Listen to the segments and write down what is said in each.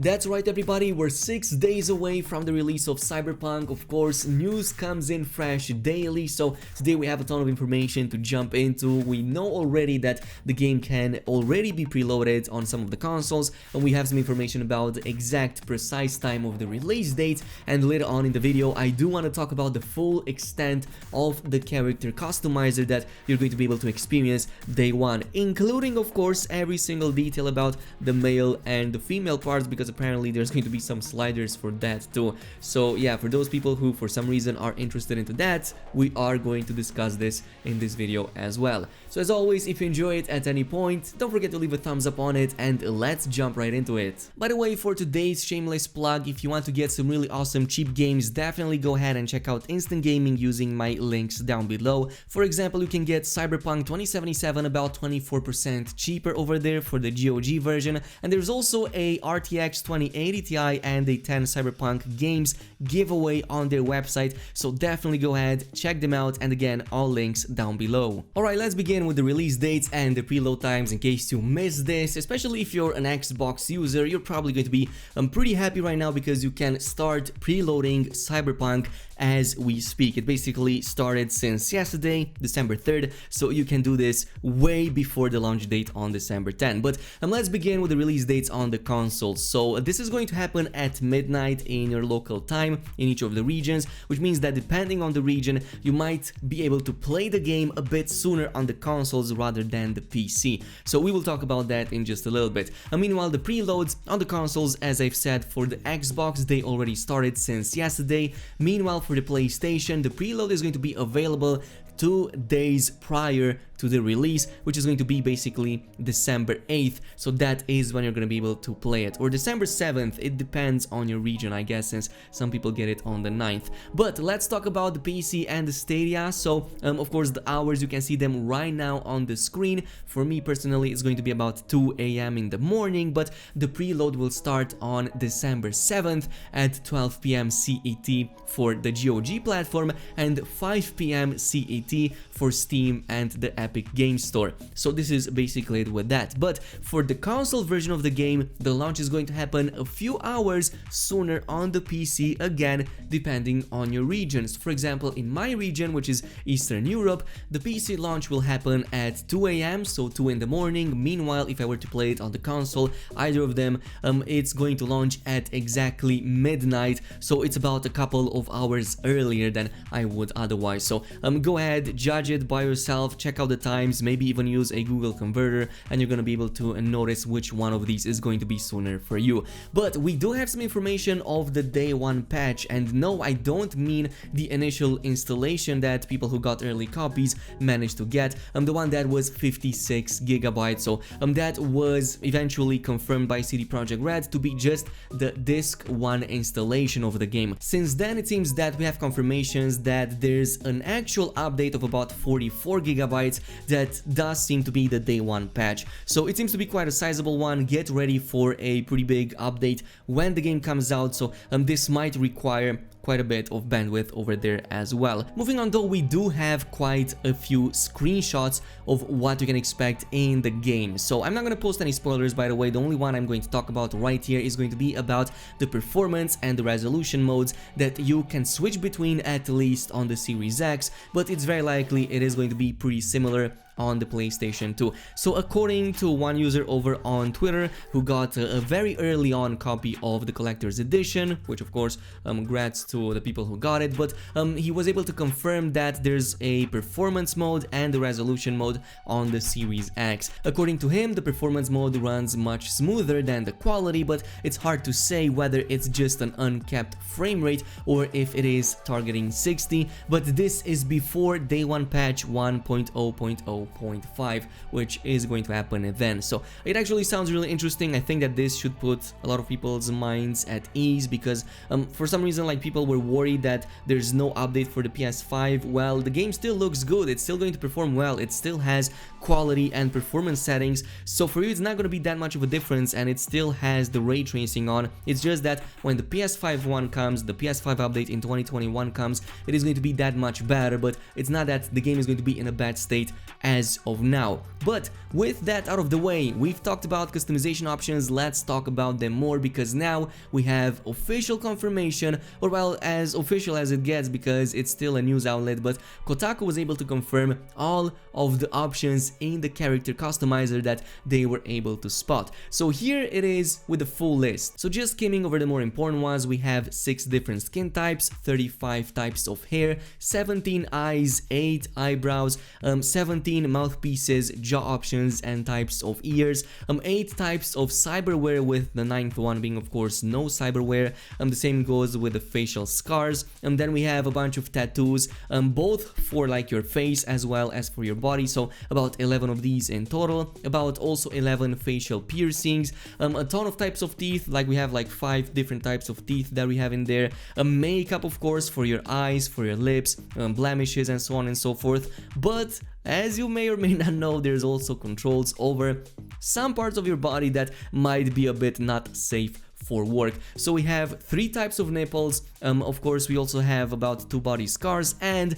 That's right everybody, we're 6 days away from the release of Cyberpunk. Of course, news comes in fresh daily, so today we have a ton of information to jump into. We know already that the game can already be preloaded on some of the consoles, and we have some information about the exact precise time of the release date, and later on in the video I do want to talk about the full extent of the character customizer that you're going to be able to experience day one, including of course every single detail about the male and the female parts, because apparently there's going to be some sliders for that too. So yeah, for those people who for some reason are interested into that, we are going to discuss this in this video as well. So as always, if you enjoy it at any point, don't forget to leave a thumbs up on it, and let's jump right into it. By the way, for today's shameless plug, if you want to get some really awesome cheap games, definitely go ahead and check out Instant Gaming using my links down below. For example, you can get Cyberpunk 2077 about 24% cheaper over there for the GOG version, and there's also a RTX 2080 Ti and a 10 Cyberpunk games giveaway on their website, so definitely go ahead, check them out, and again, all links down below. Alright, let's begin with the release dates and the preload times in case you missed this. Especially if you're an Xbox user, you're probably going to be pretty happy right now because you can start preloading Cyberpunk as we speak. It basically started since yesterday, December 3rd, so you can do this way before the launch date on December 10th. But let's begin with the release dates on the consoles. So this is going to happen at midnight in your local time in each of the regions, which means that depending on the region, you might be able to play the game a bit sooner on the consoles rather than the PC. So we will talk about that in just a little bit. Meanwhile, the preloads on the consoles, as I've said, for the Xbox, they already started since yesterday. Meanwhile, for the PlayStation, the preload is going to be available 2 days prior to the release, which is going to be basically December 8th, so that is when you're going to be able to play it, or December 7th, it depends on your region I guess, since some people get it on the 9th. But let's talk about the PC and the Stadia. So of course the hours, you can see them right now on the screen. For me personally, it's going to be about 2 AM in the morning, but the preload will start on December 7th at 12 PM CET for the GOG platform and 5 PM CET for Steam and the Epic Games Store. So this is basically it with that. But for the console version of the game, the launch is going to happen a few hours sooner on the PC, again depending on your regions. For example, in my region, which is Eastern Europe, the PC launch will happen at 2 AM, so 2 in the morning. Meanwhile, if I were to play it on the console, either of them, it's going to launch at exactly midnight, so it's about a couple of hours earlier than I would otherwise. So go ahead, judge it by yourself, check out the times, maybe even use a Google converter, and you're gonna be able to notice which one of these is going to be sooner for you. But we do have some information of the day one patch, and no, I don't mean the initial installation that people who got early copies managed to get, the one that was 56 gigabytes. So that was eventually confirmed by CD Projekt Red to be just the disc 1 installation of the game. Since then, it seems that we have confirmations that there's an actual update of about 44 gigabytes that does seem to be the day one patch. So it seems to be quite a sizable one. Get ready for a pretty big update when the game comes out, so this might require quite a bit of bandwidth over there as well. Moving on though, we do have quite a few screenshots of what you can expect in the game. So I'm not going to post any spoilers, by the way. The only one I'm going to talk about right here is going to be about the performance and the resolution modes that you can switch between, at least on the Series X, but it's very likely it is going to be pretty similar on the PlayStation 2. So according to one user over on Twitter who got a very early on copy of the collector's edition, which of course congrats to the people who got it, but he was able to confirm that there's a performance mode and the resolution mode on the Series X. According to him, the performance mode runs much smoother than the quality, but it's hard to say whether it's just an uncapped frame rate or if it is targeting 60, but this is before day one patch 1.0.0.5, which is going to happen then. So it actually sounds really interesting. I think that this should put a lot of people's minds at ease, because for some reason, like, people were worried that there's no update for the PS5. Well, the game still looks good, it's still going to perform well, it still has quality and performance settings, so for you it's not going to be that much of a difference, and it still has the ray tracing on. It's just that when the PS5 one comes, the PS5 update in 2021 comes, it is going to be that much better, but it's not that the game is going to be in a bad state as of now. But with that out of the way, we've talked about customization options, let's talk about them more, because now we have official confirmation, or well, as official as it gets because it's still a news outlet, but Kotaku was able to confirm all of the options in the character customizer that they were able to spot. So here it is with the full list. So just skimming over the more important ones, we have 6 different skin types, 35 types of hair, 17 eyes, 8 eyebrows, 17 mouthpieces, jaw options and types of ears, 8 types of cyberware, with the 9th one being of course no cyberware. The same goes with the facial scars, and then we have a bunch of tattoos, both for like your face as well as for your body, so about 11 of these in total, about also 11 facial piercings, a ton of types of teeth, like we have like 5 different types of teeth that we have in there, makeup of course for your eyes, for your lips, blemishes and so on and so forth. But as you may or may not know, there's also controls over some parts of your body that might be a bit not safe for work. So we have 3 types of nipples, of course we also have about 2 body scars, and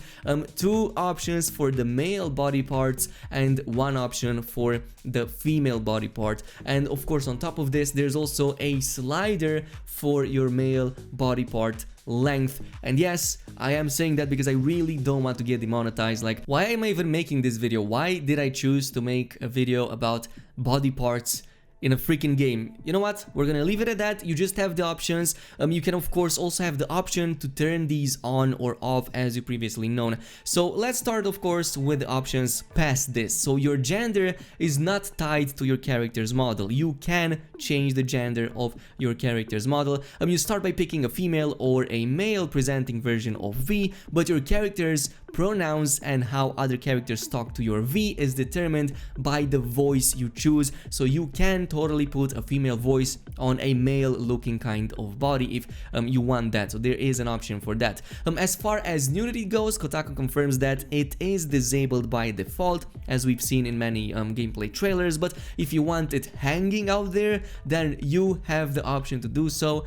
2 options for the male body parts and 1 option for the female body part. And of course on top of this there's also a slider for your male body part length. And yes, I am saying that because I really don't want to get demonetized. Like, why am I even making this video? Why did I choose to make a video about body parts in a freaking game? You know what, we're gonna leave it at that. You just have the options. You can of course also have the option to turn these on or off as you previously known. So let's start of course with the options past this. So your gender is not tied to your character's model. You can change the gender of your character's model. You start by picking a female or a male presenting version of V, but your character's pronouns and how other characters talk to your V is determined by the voice you choose. So you can totally put a female voice on a male looking kind of body if you want that. So there is an option for that. As far as nudity goes, Kotaku confirms that it is disabled by default, as we've seen in many gameplay trailers, but if you want it hanging out there, then you have the option to do so.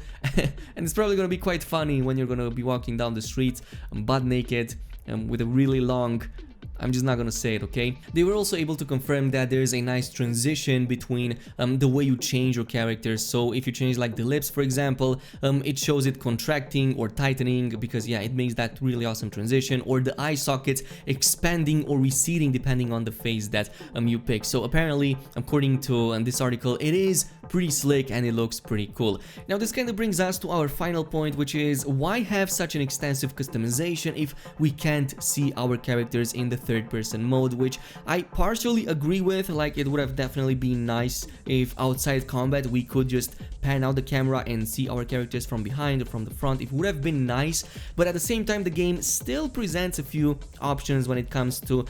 And it's probably gonna be quite funny when you're gonna be walking down the street butt naked with a really long, I'm just not gonna say it, okay? They were also able to confirm that there's a nice transition between the way you change your characters. So if you change like the lips, for example, it shows it contracting or tightening, because yeah, it makes that really awesome transition, or the eye sockets expanding or receding depending on the face that you pick. So apparently, according to this article, it is pretty slick and it looks pretty cool. Now this kind of brings us to our final point, which is why have such an extensive customization if we can't see our characters in the third-person mode, which I partially agree with. Like, it would have definitely been nice if outside combat we could just pan out the camera and see our characters from behind or from the front. It would have been nice, but at the same time the game still presents a few options when it comes to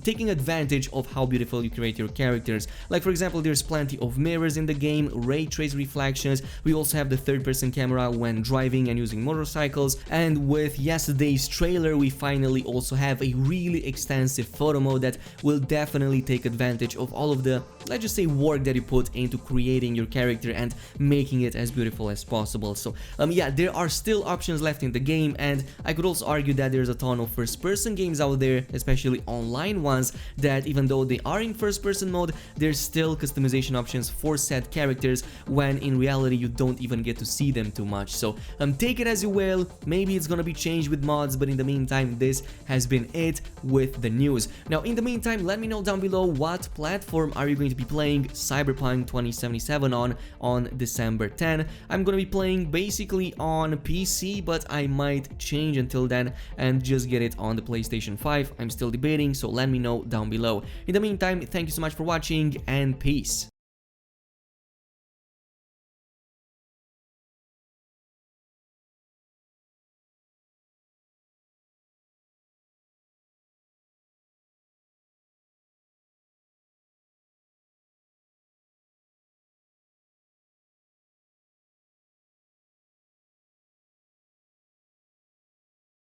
taking advantage of how beautiful you create your characters. Like for example, there's plenty of mirrors in the game, ray trace reflections. We also have the third-person camera when driving and using motorcycles, and with yesterday's trailer we finally also have a really extensive photo mode that will definitely take advantage of all of the, let's just say, work that you put into creating your character and making it as beautiful as possible. So yeah, there are still options left in the game, and I could also argue that there's a ton of first-person games out there, especially online ones, that even though they are in first-person mode, there's still customization options for said characters, when in reality you don't even get to see them too much. So take it as you will. Maybe it's gonna be changed with mods, but in the meantime this has been it with the news. Now in the meantime, let me know down below what platform are you going to be playing Cyberpunk 2077 on December 10. I'm gonna be playing basically on PC, but I might change until then and just get it on the PlayStation 5. I'm still debating, so let me know down below. In the meantime, thank you so much for watching and peace.